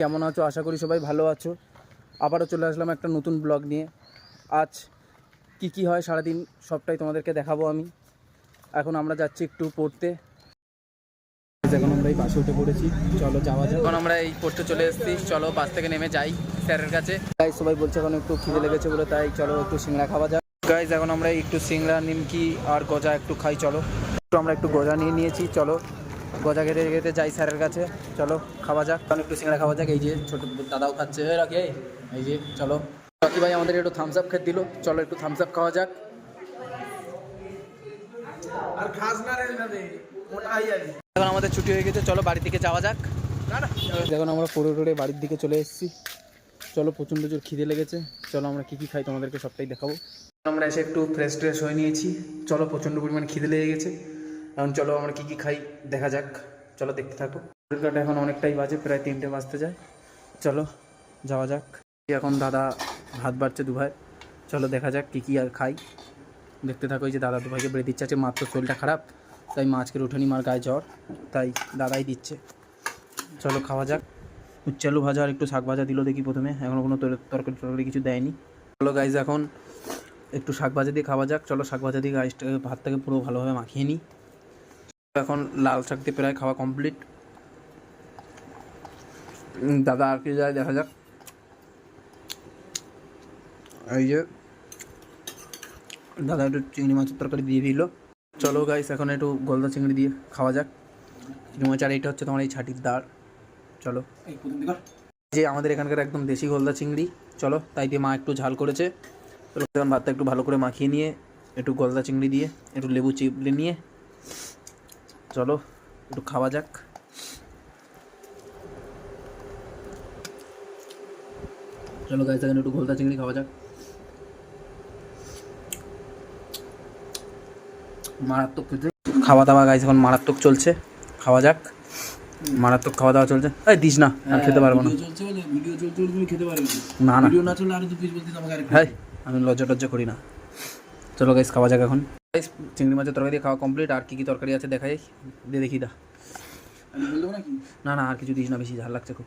কেমন আছো? আশা করি সবাই ভালো আছো। আবারও চলে আসলাম একটা নতুন ব্লগ নিয়ে। আজ কি হয় সারাদিন সবটাই তোমাদেরকে দেখাবো আমি। এখন আমরা যাচ্ছি একটু পড়তে। এখন আমরা এই বাসে উঠে পড়েছি, চলো যাওয়া যাক। এখন আমরা এই পড়তে চলে এসেছি, চলো বাস থেকে নেমে যাই স্যারের কাছে। তাই সবাই বলছে এখন একটু খিদে লেগেছে বলে, তাই চলো একটু সিংড়া খাওয়া যাক। গাইজ এখন আমরা একটু সিংড়া, নিমকি আর গজা একটু খাই। চলো আমরা একটু গজা নিয়ে নিয়েছি, চলো গজা খেতে খেতে যাই স্যারের কাছে। চলো খাওয়া যাক, কারণ একটু সিংড়া খাওয়া যাক। এই যে ছোটো দাদাও খাচ্ছে, রাখে এই যে। চলো রকি ভাই আমাদের একটু থামস আপ খেতে দিল, চলো একটু থামস আপ খাওয়া যাক। আর খাস না রে, এখন আমাদের ছুটি হয়ে গেছে, চলো বাড়ির দিকে যাওয়া যাক। এখন আমরা পড়ে বাড়ির দিকে চলে এসেছি। চলো প্রচণ্ড জোর খিদে লেগেছে, চলো আমরা কী খাই তোমাদেরকে সবটাই দেখাবো। আমরা এসে একটু ফ্রেশ হয়ে নিয়েছি, চলো প্রচণ্ড পরিমাণ খিদে লেগে গেছে। এখন চলো আমরা কী খাই দেখা যাক, চলো দেখতে থাকো। ঘড়ির এখন অনেকটাই বাজে, প্রায় 3টে বাজতে যায়। চলো যাওয়া যাক। এখন দাদা ভাত বাড়ছে দুভাই, চলো দেখা যাক কী আর খাই, দেখতে থাকো। এই যে দাদা দুভাইকে বেড়ে দিচ্ছে, আছে মার তো শরীরটা খারাপ, তাই মা আজকের উঠোনি, মার গায়ে জ্বর, তাই দাদাই দিচ্ছে। চলো খাওয়া যাক। উচ্ছে আলু ভাজা আর একটু শাক ভাজা দিল দেখি প্রথমে, এখনও কোনো তরকারি কিছু দেয়নি। চলো গাইজ এখন একটু শাক ভাজা দিয়ে খাওয়া যাক। চলো শাক ভাজা দিয়ে গাইজটাকে ভাতটাকে পুরো ভালোভাবে মাখিয়ে নিই। এখন লাল শাক দিয়ে প্রায় খাওয়া কমপ্লিট। দাদা আর কি যায় দেখা যাক। এই যে দাদা একটু চিংড়ি মাছের তরকারি দিয়ে দিল। চলো গাইস এখন একটু গলদা চিংড়ি দিয়ে খাওয়া যাক। চিংড়ি মাছ, আর এইটা হচ্ছে তোমার এই ছাটির দাঁড়। চলো যে আমাদের এখানকার একদম দেশি গলদা চিংড়ি, চলো তাই দিয়ে মা একটু ঝাল করেছে। এখন ভাতটা একটু ভালো করে মাখিয়ে নিয়ে একটু গলদা চিংড়ি দিয়ে একটু লেবু চিপড়ে নিয়ে চলো একটু খাওয়া যাক। চলো গাইস এখন একটু গলদা চিংড়ি খাওয়া যাক। মারাত্মক খাওয়া দাওয়া গাইস, এখন মারাত্মক চলছে, খাওয়া যাক। মারাত্মক খাওয়া দাওয়া চলছে। এই দিস না, আর খেতে পারবো না। ভিডিও চলছে তুমি খেতে পারবে না, না ভিডিও না চললে আর 2 পিস বলতে আমাকে আর হ্যাঁ, আমি লজ্জা করি না। চলো গাইস খাওয়া যাক। এখন গাইস চিংড়ি মাছের তরকারি দিয়ে খাওয়া কমপ্লিট। আর কি তরকারি আছে দেখাই, দিয়ে দেখি দা। না আর কিছু দিস না, বেশি ঝাল লাগছে খুব।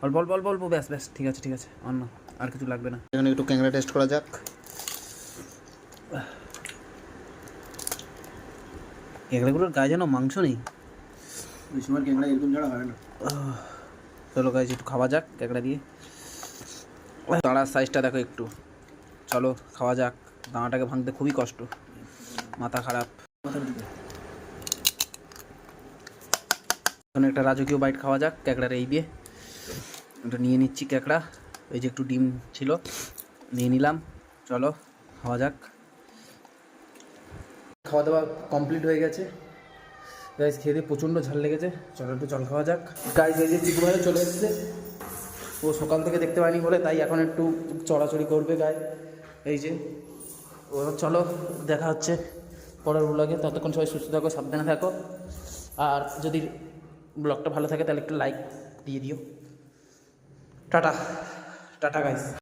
অল্প ব্যাস ঠিক আছে অন্য আর কিছু লাগবে না। এখানে একটু ক্যাংরা টেস্ট করা যাক। ক্যাংরাগুলোর গায়ে যেন মাংস নেই, ওই সময় ক্যাংরা এরকম ছাড়া হয় না। চলো গাইস একটু খাওয়া যাক ক্যাংরা দিয়ে। দাঁড়ার সাইজটা দেখো একটু, চলো খাওয়া যাক। দাঁড়াটাকে ভাঙতে খুবই কষ্ট, মাথা খারাপ। এখন একটা রাজকীয় বাইট খাওয়া যাক ক্যাঁকড়ার এই দিয়ে। এটা নিয়ে নিচ্ছি ক্যাঁকড়া, এই যে একটু ডিম ছিল নিয়ে নিলাম। চলো খাওয়া যাক। খাওয়া দাওয়া কমপ্লিট হয়ে গেছে গাইজ, খেয়ে দিয়ে প্রচণ্ড ঝাল লেগেছে। চলো একটু জল খাওয়া যাক। গাইজ এই যে চিকু ভাই চলে এসেছে, ও সকাল থেকে দেখতে পাইনি বলে তাই এখন একটু চড়াচড়ি করবে গায়ে। এই যে ও, চলো দেখা হচ্ছে পরের ব্লগে। ততক্ষণ সবাই সুস্থ থাকো, সাবধানে থাকো। আর যদি ব্লগটা ভালো থাকে তাহলে একটু লাইক দিয়ে দিও। Tata guys.